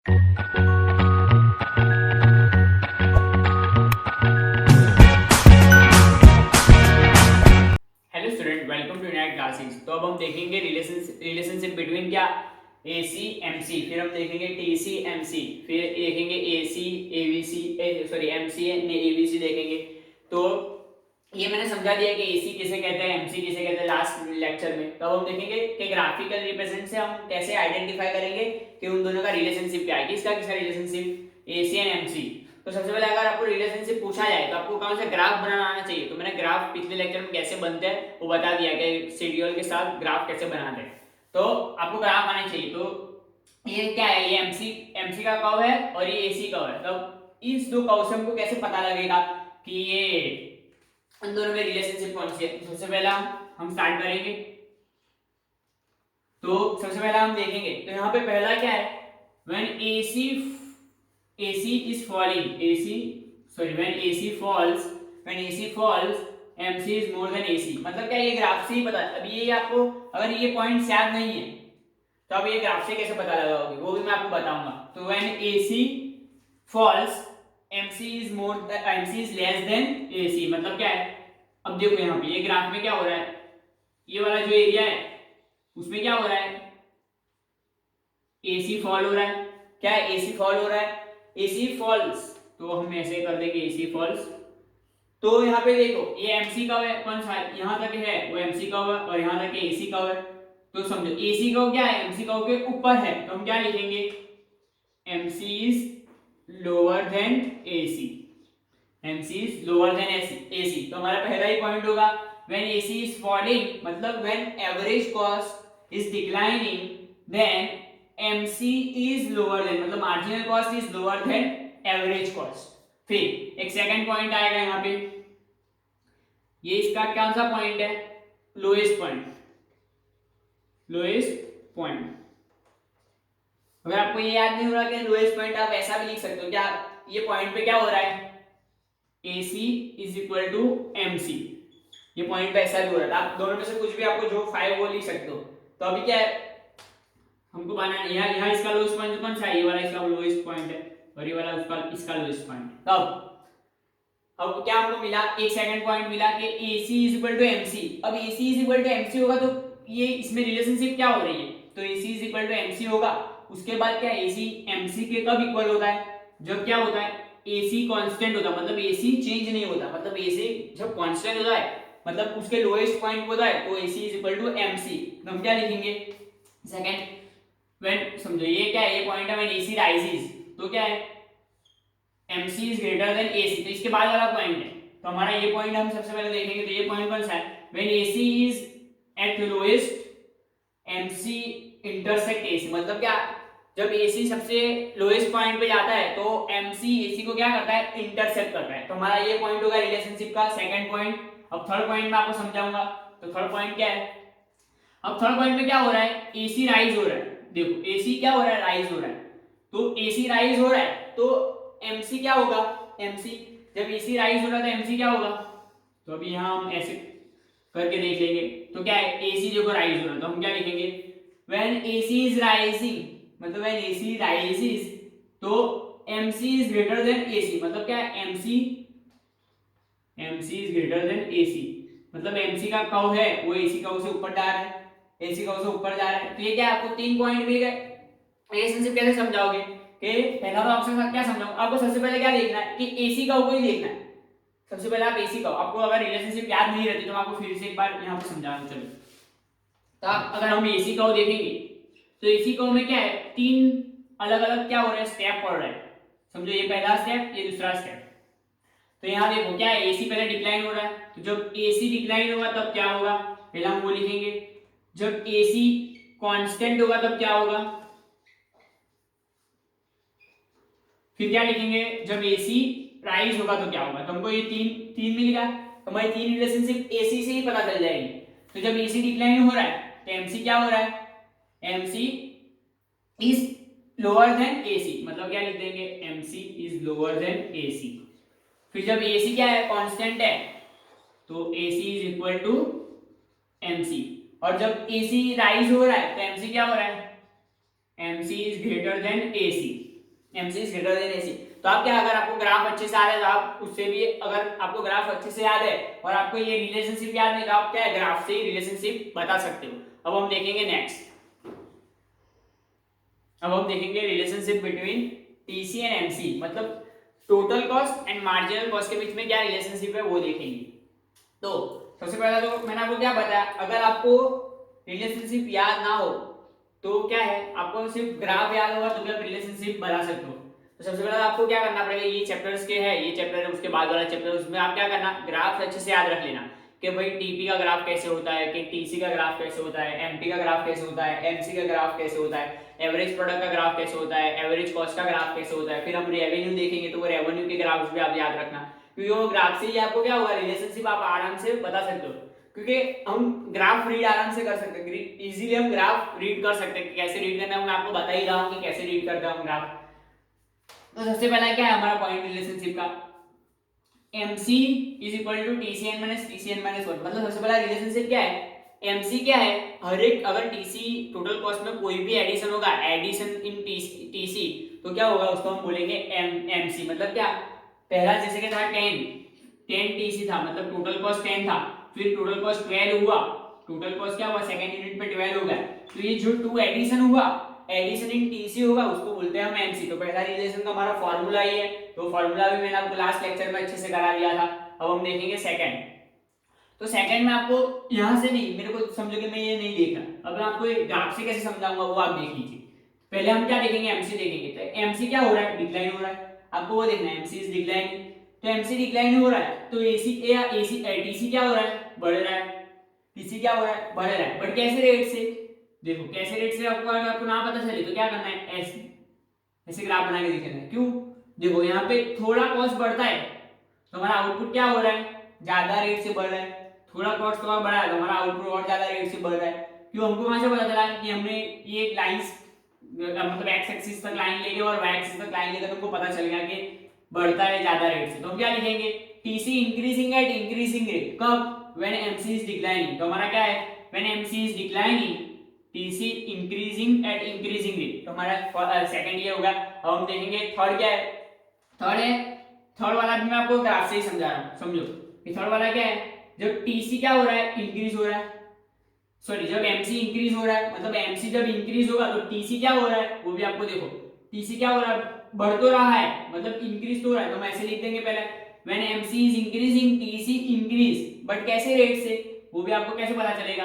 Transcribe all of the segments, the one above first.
Hello student, welcome to Unite Classes. तो अब हम देखेंगे रिलेशनशिप बिटवीन क्या ए सी एम सी, फिर हम देखेंगे टी सी एम सी, फिर देखेंगे A C A B C, sorry M C A B C देखेंगे। तो ये मैंने समझा दिया कि ए सी किसे कहते हैं, एम सी किसे कहते हैं लास्ट लेक्चर में। तो अब हम देखेंगे कि ग्राफिकल रिप्रेजेंट से हम कैसे आइडेंटिफाई करेंगे कि उन दोनों का रिलेशनशिप क्या है, किसका relationship A C and M C. तो सबसे पहले अगर आपको रिलेशनशिप पूछा जाए तो आपको कौन सा ग्राफ बनाना आना चाहिए। तो मैंने ग्राफ पिछले लेक्चर में कैसे बनते हैं वो बता दिया कि शेड्यूल के साथ ग्राफ कैसे बनाते हैं। तो आपको ग्राफ आना चाहिए। तो ये क्या है, ये एमसी का कर्व है और ये एसी कर्व है। तो इस दो कर्व से हमको कैसे पता लगेगा कि ये इन दोनों में रिलेशनशिप कौन सी है। तो सबसे पहला हम स्टार्ट करेंगे। तो सबसे पहला हम देखेंगे, तो यहाँ पे पहला क्या है, when AC is falling, when AC falls, MC is more than AC। मतलब क्या, ये ग्राफ से ही पता। अब ये आपको अगर ये पॉइंट याद नहीं है तो अब ये ग्राफ से कैसे पता लगाओगे वो भी मैं आपको बताऊंगा। तो when AC falls, MC is less than AC। मतलब क्या है, अब देखो यहाँ पे ये ग्राफ में क्या हो रहा है, ये वाला जो एरिया है उसमें क्या हो रहा है, AC फॉल हो रहा है। क्या है, AC फॉल हो रहा है, AC फॉल्स। तो हम ऐसे कर देंगे AC फॉल्स। तो यहाँ पे देखो ये MC कर्व है, कौन सा यहाँ तक है वो MC कर्व है और यहाँ तक AC कर्व है। तो समझो AC कर्व क्या है, MC कर्व के ऊपर है। तो हम क्या लिखेंगे, MC is lower than AC, MC is lower than AC। तो हमारा पहला ही पॉइंट होगा व्हेन AC इज फॉलिंग, मतलब when average cost is declining, then MC is lower than, मतलब marginal cost is lower than average cost. फिर एक second point आएगा यहाँ पे, ये इसका कौन सा पॉइंट है, लोएस्ट पॉइंट। अगर आपको ये याद नहीं हो रहा कि लोएस्ट पॉइंट, आप ऐसा भी लिख सकते हो, क्या ये पॉइंट पे क्या हो रहा है, AC is equal to MC। ये पॉइंट पे ऐसा भी हो रहा था। आप दोनों में से कुछ भी आपको जो 5 वो लिख सकते हो। तो अभी क्या है, हमको बनाना यहाँ इसका लोएस्ट पॉइंट कौन सा है, ये वाला इसका लोएस्ट पॉइंट है और ये वाला इसका लोएस्ट पॉइंट। तब अब क्या हमको मिला, एक सेकंड पॉइंट मिला कि AC is equal to MC। अब AC is equal to MC होगा तो ये इसमें रिलेशनशिप क्या हो रही है, तो AC is equal to MC होगा। उसके बाद क्या, AC MC के कब इक्वल होता है, जब क्या होता है, AC कांस्टेंट होता है, मतलब AC चेंज नहीं होता। मतलब AC जब कांस्टेंट होता है, मतलब उसके लोएस्ट पॉइंट होता है, तो AC is equal to MC। तो हम क्या लिखेंगे, सेकंड व्हेन, समझो ये क्या है, ये पॉइंट है व्हेन AC राइजेस, तो क्या है, MC is greater than AC। तो इसके बाद वाला पॉइंट है, तो हमारा ये पॉइंट हम सबसे पहले देखेंगे। तो ये पॉइंट कौन सा है, when AC is eight lowest, MC intersect AC। मतलब क्या, जब AC सबसे लोएस्ट पॉइंट पे जाता है तो MC AC को क्या करता है, इंटरसेप्ट करता है। तो हमारा ये पॉइंट होगा रिलेशनशिप का सेकंड पॉइंट। अब थर्ड पॉइंट में आपको समझाऊंगा। तो थर्ड पॉइंट क्या है, अब थर्ड पॉइंट में क्या हो रहा है, AC राइज हो रहा है। देखो AC क्या हो रहा है, राइज हो रहा है। तो AC राइज हो रहा है तो MC क्या होगा, MC जब AC राइज हो रहा है तो MC क्या होगा। तो अभी यहाँ हम ऐसे करके देख लेंगे। तो क्या है, AC देखो राइज हो रहा है, तो हम क्या लिखेंगे, व्हेन AC इज राइजिंग, मतलब व्हेन AC राइजेस, तो MC is greater than AC। मतलब क्या है, MC is greater than AC। मतलब MC का कर्व है वो AC कर्व से ऊपर जा रहा है, AC कर्व से ऊपर जा रहा है। तो ये क्या, आपको 3 पॉइंट मिल गए। रिलेशनशिप कैसे समझाओगे, कि पहला तो आपसे क्या समझाऊं, आपको सबसे पहले क्या देखना है कि AC कर्व को ही देखना है। सबसे पहले आप AC कर्व, आपको अगर रिलेशनशिप याद नहीं रहती तो मैं आपको फिर से एक बार यहाँ पर समझा दूं। चलो, तो अगर हम AC कर्व देखेंगे तो AC कर्व में क्या है, 3 अलग अलग क्या हो रहा है, स्टेप पड़ रहा है। समझो ये पहला स्टेप, ये दूसरा स्टेप। तो यहाँ देखो क्या है, AC पहले डिक्लाइन हो रहा है। तो जब AC डिक्लाइन होगा तब क्या होगा, पहले हम वो लिखेंगे। जब AC कांस्टेंट होगा तब क्या होगा, फिर क्या लिखेंगे, जब AC राइज होगा तो क्या होगा। तो हमको ये तीन मिल गया। तो हमारी 3 रिलेशनशिप AC से ही पता चल जाएगी। तो जब AC डिक्लाइन हो रहा है तो MC क्या हो रहा है, MC is lower than AC। मतलब क्या लिख देंगे, MC is lower than AC। फिर जब AC क्या है, कांस्टेंट है, तो AC is equal to MC। और जब AC राइज हो रहा है तो MC क्या हो रहा है, MC is greater than AC। MC is greater than AC। तो आप क्या, अगर आपको ग्राफ अच्छे से आ रहा है तो आप उससे भी, अगर आपको ग्राफ अच्छे से याद है और आपको ये रिलेशनशिप याद नहीं तो आप क्या है, ग्राफ से ही रिलेशनशिप बता सकते हो। अब हम देखेंगे नेक्स्ट, अब हम देखेंगे relationship between TC and MC, मतलब total cost and marginal cost के बीच में क्या रिलेशनशिप है वो देखेंगे। तो सबसे पहला तो मैंने आपको क्या बताया, अगर आपको रिलेशनशिप याद ना हो तो क्या है, आपको सिर्फ ग्राफ याद होगा तो भी आप रिलेशनशिप बना सकते हो। तो सबसे पहले आपको क्या करना पड़ेगा, ये चैप्टर्स के है, ये चैप्टर है, उसके बाद वाला चैप्टर, उसमें आप क्या करना, ग्राफ अच्छे से याद रख लेना कि भाई टीपी का ग्राफ कैसे होता है, कि टीसी का ग्राफ कैसे होता है, एमपी का ग्राफ कैसे होता है, एमसी का ग्राफ कैसे होता है, एवरेज प्रोडक्ट का ग्राफ कैसे होता है, एवरेज कॉस्ट का ग्राफ कैसे होता है। फिर हम रेवेन्यू देखेंगे तो वो रेवेन्यू के ग्राफ्स भी आप याद रखना, क्योंकि वो ग्राफ से ही आपको क्या होगा, रिलेशनशिप आप आराम से बता सकते हो, क्योंकि हम ग्राफ रीड आराम से कर सकते हैं, इजीली हम ग्राफ रीड कर सकते हैं। कैसे रीड करना है मैं आपको बता ही रहा हूँ कि कैसे रीड करते हैं हम ग्राफ। तो सबसे पहला क्या है हमारा पॉइंट रिलेशनशिप का, MC is equal to TCN minus TCN minus 1। मतलब सबसे पहला रिलेशनशिप क्या है, MC क्या है, हर एक अगर TC टोटल कॉस्ट में कोई भी एडिशन होगा, एडिशन इन TC तो क्या होगा, उसको हम बोलेंगे MC। मतलब क्या, पहला जैसे कि था 10 TC था, मतलब टोटल कॉस्ट 10 था, फिर टोटल कॉस्ट 12 हुआ, टोटल कॉस्ट क्या हुआ, सेकंड यूनिट पे 12 हो गया, तो ये जो 2 एडिशन हुआ, एडिशन इन TC होगा, उसको बोलते हैं हम MC। तो पहला रिलेशन का हमारा फार्मूला ही है, तो फार्मूला भी मैंने आपको लास्ट लेक्चर में अच्छे से करा दिया था। अब हम देखेंगे सेकंड। तो सेकंड में आपको यहां से नहीं, मेरे को समझो कि मैं ये नहीं देख रहा, अब मैं आपको एक ग्राफ से कैसे समझाऊंगा वो आप देख लीजिए। पहले हम क्या देखेंगे, MC देखेंगे। तो MC क्या हो रहा है, डिक्लाइन हो रहा है, आपको वो देखना है, MC इज डिक्लाइनिंग। तो MC डिक्लाइन हो रहा है तो TC क्या हो रहा है, बढ़ रहा है, TC क्या हो रहा है, बढ़ रहा है, बट कैसे रेट से, देखो कैसे रेट से, आपको ना पता चले तो क्या करना है, ऐसे ग्राफ बना के दिखाना है। क्यों, देखो यहाँ पे थोड़ा कॉस्ट बढ़ता है तो हमारा आउटपुट क्या हो रहा है, ज्यादा रेट से बढ़ रहा है, थोड़ा कॉस्ट और बढ़ा है तो हमारा आउटपुट और ज्यादा रेट से बढ़ रहा है। क्यों, हमको वहां से पता चला कि हमने ये लाइंस, मतलब एक्स एक्सिस तक लाइन लेके और वाई एक्सिस तक लाइन लेकर तुमको पता चल गया कि बढ़ता है ज्यादा रेट से। तो हम क्या लिखेंगे, TC increasing at increasing rate, कब, व्हेन MC इज डिक्लाइनिंग। तो हमारा क्या है, when MC is declining TC increasing at increasing rate, तो हमारा सेकंड ये होगा। अब हम देखेंगे थर्ड क्या है, थर्ड वाला भी मैं आपको ग्राफ से ही समझा रहा हूँ, समझो कि थर्ड वाला क्या है, जब TC क्या हो रहा है, इंक्रीज हो रहा है, सॉरी जब MC इंक्रीज हो रहा है, मतलब MC जब इंक्रीज होगा तो TC क्या हो रहा है, वो भी आपको देखो, TC क्या हो रहा है, बढ़ तो रहा है, मतलब इंक्रीज तो हो रहा है, तो हम ऐसे लिख देंगे पहले, when MC is increasing TC increase, but कैसे रेट से, वो भी आपको कैसे पता चलेगा।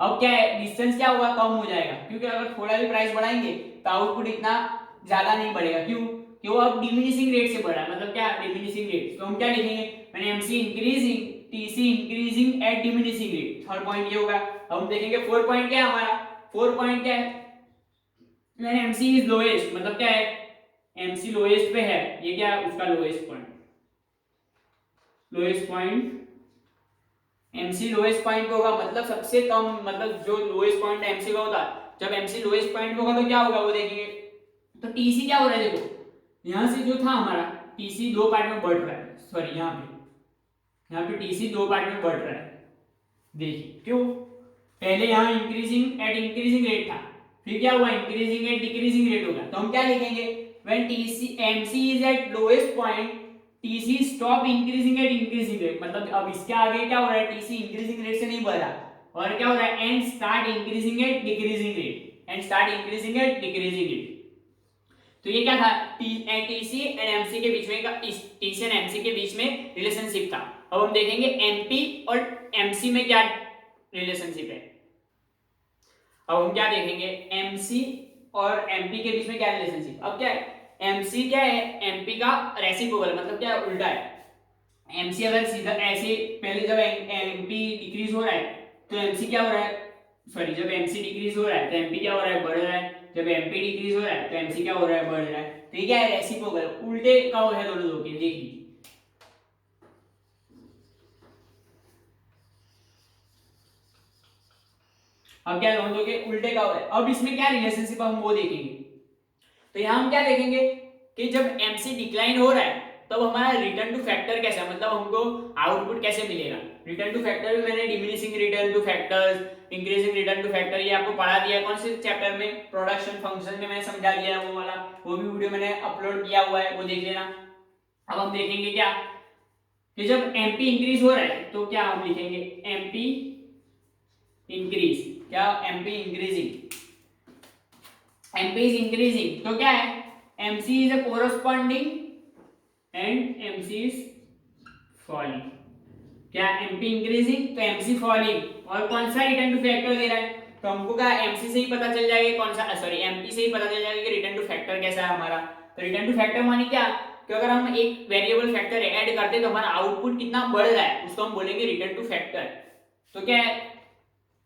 अब क्या है, डिस्टेंस क्या होगा, कम हो जाएगा, क्योंकि अगर थोड़ा भी प्राइस बढ़ाएंगे तो आउटपुट इतना ज्यादा नहीं बढ़ेगा। क्यों, कि वो अब डिमिनिशिंग रेट से बढ़ा है, मतलब क्या, डिमिनिशिंग रेट। तो हम क्या लिखेंगे, when MC increasing TC increasing at diminishing rate, third point ये होगा। अब हम देखेंगे फोर्थ पॉइंट क्या है हमारा, फोर्थ पॉइंट क्या है, व्हेन MC इज लोएस्ट, मतलब क्या है, MC लोएस्ट पे है, ये क्या है उसका lowest point, lowest point MC lowest point पे होगा, मतलब सबसे कम, मतलब जो लोएस्ट पॉइंट MC का होता है, जब MC लोएस्ट पॉइंट पे होगा तो क्या होगा वो देखेंगे। तो TC क्या हो रहा है, देखो यहां से जो था हमारा TC दो पार्ट में बढ़ रहा है, सॉरी यहाँ पे TC दो पार्ट में बढ़ रहा है, देखिए क्यों, पहले यहाँ इंक्रीजिंग एट इंक्रीजिंग रेट था, फिर क्या हुआ, इंक्रीजिंग एट डिक्रीजिंग रेट होगा। तो हम क्या लिखेंगे, when MC is eight lowest point TC stop increasing at increasing rate, मतलब अब इसके आगे क्या हो रहा है, TC इंक्रीजिंग रेट से नहीं बढ़ रहा, और क्या हो रहा है, and start increasing at decreasing rate, and start increasing at decreasing rate. तो ये क्या था, TC एंड MC के बीच में का, TC एंड MC के बीच में रिलेशनशिप था। अब हम देखेंगे MP और MC में क्या रिलेशनशिप है। अब हम क्या देखेंगे, MC और MP के बीच में क्या रिलेशनशिप। अब क्या है, MC क्या है, MP का रेसिप्रोकल, मतलब क्या है, उल्टा है। MC अगर सीधा ऐसे, पहले जब MP डिक्रीज हो रहा है तो MC क्या हो रहा है, सॉरी जब MC डिक्रीज हो रहा है तो MP क्या हो रहा है, बढ़ रहा है, जब MP डिक्रीज हो रहा है तो MC क्या हो रहा है, बढ़ रहा है। तो ये क्या है, रेसिप्रोकल, उल्टे का है दोनों दो के, देख लीजिए। अब क्या दोनों दो के उल्टे का है, अब इसमें क्या रिलेशनशिप हम वो देखेंगे। तो यहाँ हम क्या देखेंगे कि जब MC डिक्लाइन हो रहा है तब हमारा रिटर्न टू फैक्टर कैसा, मतलब हमको आउटपुट कैसे मिलेगा। रिटर्न टू फैक्टर भी मैंने diminishing return two factors, increasing return to factor ये आपको पढ़ा दिया है। कौन से चैप्टर में? प्रोडक्शन फंक्शन में मैंने समझा दिया है वो वाला, वो भी वीडियो मैंने अपलोड किया हुआ है, वो देख लेना। अब हम देखेंगे क्या कि जब एमपी इंक्रीज हो रहा है तो क्या हम लिखेंगे? एमपी इंक्रीज, क्या? MP increasing, MP is increasing तो क्या है? MC is a corresponding and MC is falling. क्या? एमपी इंक्रीजिंग तो एमसी फॉलिंग, और कौन सा रिटर्न टू फैक्टर दे रहा है? तो हमको क्या एमसी से ही पता चल जाएगा कौन सा, सॉरी एमपी से ही पता चल जाएगा कि रिटर्न टू फैक्टर कैसा है हमारा। तो रिटर्न टू फैक्टर मानी क्या कि अगर हम एक वेरिएबल फैक्टर ऐड करते हैं तो हमारा आउटपुट कितना बढ़ रहा है उसको हम बोलेंगे रिटर्न टू फैक्टर। तो क्या है?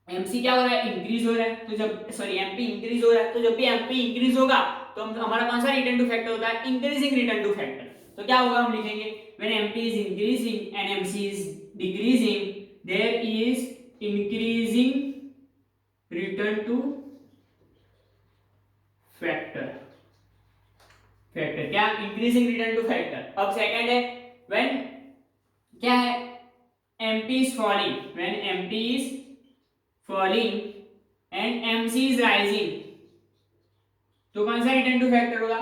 एमसी क्या हो रहा है? इंक्रीज हो रहा है। तो जब सॉरी एमपी इंक्रीज हो रहा है तो जब भी एमपी इंक्रीज होगा तो हमारा कौन सा रिटर्न टू फैक्टर होता है? Increasing return to factor. तो क्या होगा? हम लिखेंगे when MP is increasing and MC is decreasing there is increasing return to factor. Factor क्या? Increasing return to factor. अब सेकंड है व्हेन क्या है? MP is falling, when MP is falling and MC is rising तो कौन सा return to factor होगा?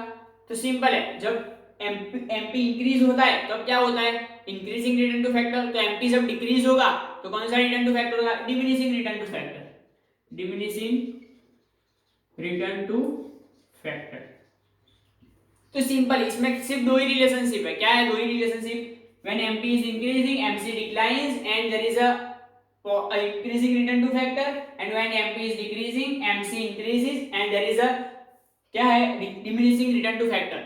तो सिंपल है, जब एमपी इंक्रीज होता है तब क्या होता है? Increasing return to factor. तो एमपी जब डिक्रीज होगा तो कौन सा रिटर्न टू फैक्टर होगा? Diminishing return to factor, diminishing return to factor. तो सिंपल, इसमें सिर्फ दो ही रिलेशनशिप है। क्या है दो ही relationship? When MP is increasing MC declines and there is a increasing return to factor, and when mp is decreasing mc increases and there is a क्या है? diminishing return to factor।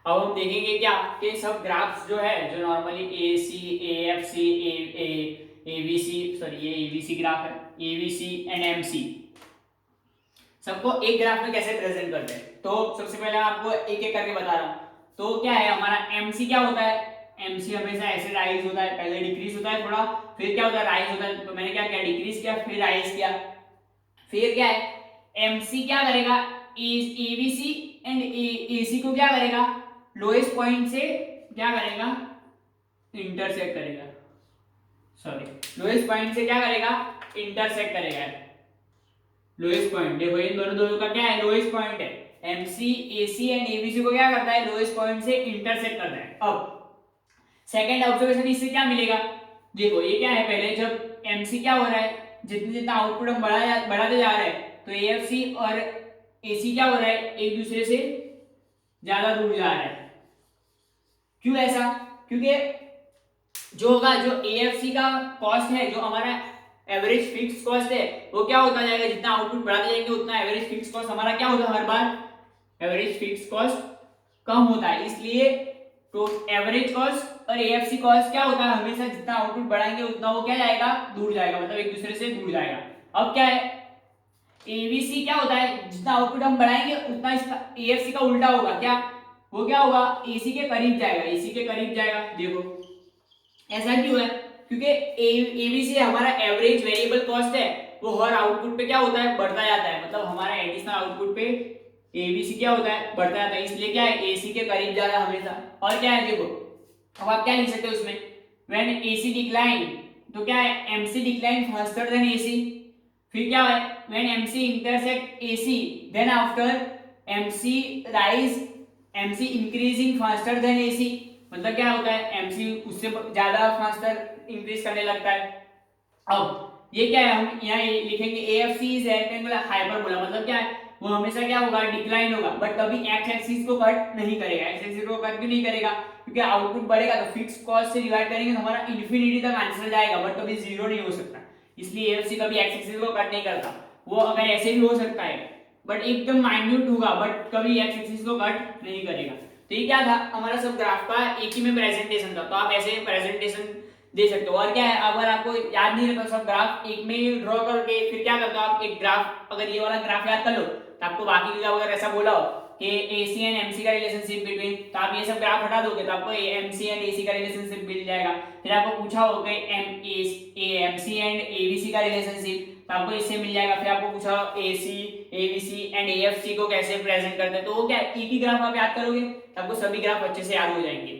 अब हम देखेंगे क्या कि सब ग्राफ्स जो है जो normally A C A F C A B C, sorry ये एबीसी ग्राफ है, एबीसी एंड एमसी सबको एक ग्राफ में कैसे प्रेजेंट करते हैं। तो सबसे पहले आपको एक एक करके बता रहा हूं। तो क्या है हमारा एमसी क्या होता है? एमसी हमेशा ऐसे राइज होता है, पहले डिक्रीज होता है थोड़ा, फिर क्या होता है? राइज होता है। तो मैंने क्या किया? डिक्रीज किया फिर राइज किया। फिर क्या है? एमसी क्या करेगा? एबीसी एंड एसी को क्या करेगा? लोएस्ट पॉइंट से क्या करेगा? इंटरसेक्ट करेगा, सॉरी लोएस्ट पॉइंट से क्या करेगा? इंटरसेक्ट करेगा। लोएस्ट पॉइंट देखो इन दोनों का क्या है? लोएस्ट पॉइंट है। एमसी एसी एंड एबीसी को क्या करता है? लोएस्ट पॉइंट से इंटरसेक्ट करता है। अब सेकंड ऑब्जर्वेशन इससे क्या मिलेगा? देखो ये क्या है? पहले जब एमसी क्या हो रहा है? जितना जितना आउटपुट हम बढ़ाते जा रहे हैं तो एएफसी और एसी क्या हो रहा है? एक दूसरे से ज्यादा दूर जा रहा है। क्यों ऐसा? क्योंकि जो होगा, जो एएफसी का कॉस्ट है, जो हमारा एवरेज फिक्स कॉस्ट है, वो क्या होता जाएगा? जितना आउटपुट बढ़ाते जाएंगे उतना एवरेज फिक्स कॉस्ट हमारा क्या होता है? हर बार एवरेज फिक्स कॉस्ट कम होता है। इसलिए तो एवरेज कॉस्ट और एएफसी कॉस्ट क्या होता है? हमेशा जितना आउटपुट बढ़ाएंगे उतना वो क्या जाएगा? दूर जाएगा, मतलब एक दूसरे से दूर जाएगा। अब क्या है? एबीसी क्या होता है? जितना आउटपुट हम बढ़ाएंगे उतना इसका एएफसी का उल्टा होगा। क्या? वो क्या होगा? एसी के करीब जाएगा, एसी के करीब जाएगा। देखो ऐसा क्यों है? क्योंकि एबीसी हमारा एवरेज वेरिएबल कॉस्ट है, वो हर आउटपुट पे क्या होता है? बढ़ता जाता है। मतलब हमारा एडिशनल आउटपुट पे एबीसी क्या होता है? बढ़ता जाता है। इसलिए क्या है? एसी के करीब जा रहा है हमेशा। और क्या है? देखो अब आप क्या लिख सकते हो उसमें? व्हेन एसी डिक्लाइन तो क्या है? MC decline faster than AC. फिर क्या है? When MC intersect AC then after MC rise MC increasing faster than AC. मतलब क्या होता है? एमसी उससे ज्यादा फास्टर इंक्रीज करने लगता है। अब ये क्या है? हम यहाँ लिखेंगे एएफसी इज रेक्टेंगुलर हाइपरबोला। मतलब क्या है? वो हमेशा क्या होगा? डिक्लाइन होगा, बट कभी एक्स एक्सिस को कट नहीं करेगा। एक्स एक्सिस को कट क्यों नहीं करेगा? क्योंकि आउटपुट बढ़ेगा तो फिक्स कॉस्ट से डिवाइड करेंगे तो हमारा इन्फिनिटी तक आंसर जाएगा, बट कभी जीरो नहीं हो सकता। इसलिए एएफसी कभी एक्स एक्सिस को कट नहीं करता। वो अगर ऐसे भी हो सकता है बट एकदम माइन्यूट होगा, बट कभी एक्स एक्सिस को कट नहीं करेगा। तो ये क्या था? हमारा सब ग्राफ का एक ही में प्रेजेंटेशन था। तो आप ऐसे प्रेजेंटेशन दे सकते हो। और क्या है? अगर आपको याद नहीं रहता सब ग्राफ एक में ही ड्रॉ करके फिर क्या करते हो आप? एक ग्राफ, अगर ये वाला ग्राफ याद कर लो तो आपको बाकी का अगर ऐसा बोला हो कि एसी एंड एमसी का रिलेशनशिप बिटवीन, तो आप ये सब ग्राफ हटा दोगे तो आपको एमसी एंड एसी का रिलेशनशिप मिल जाएगा। फिर आपको पूछा हो कि एमसी एंड एबीसी का रिलेशनशिप, तो आपको इससे मिल जाएगा। फिर आपको पूछा एसी एबीसी एंड एएफसी को कैसे प्रेजेंट करते हैं, तो वो क्या एक ही ग्राफ आप याद करोगे तो आपको सभी ग्राफ अच्छे से याद हो जाएंगे।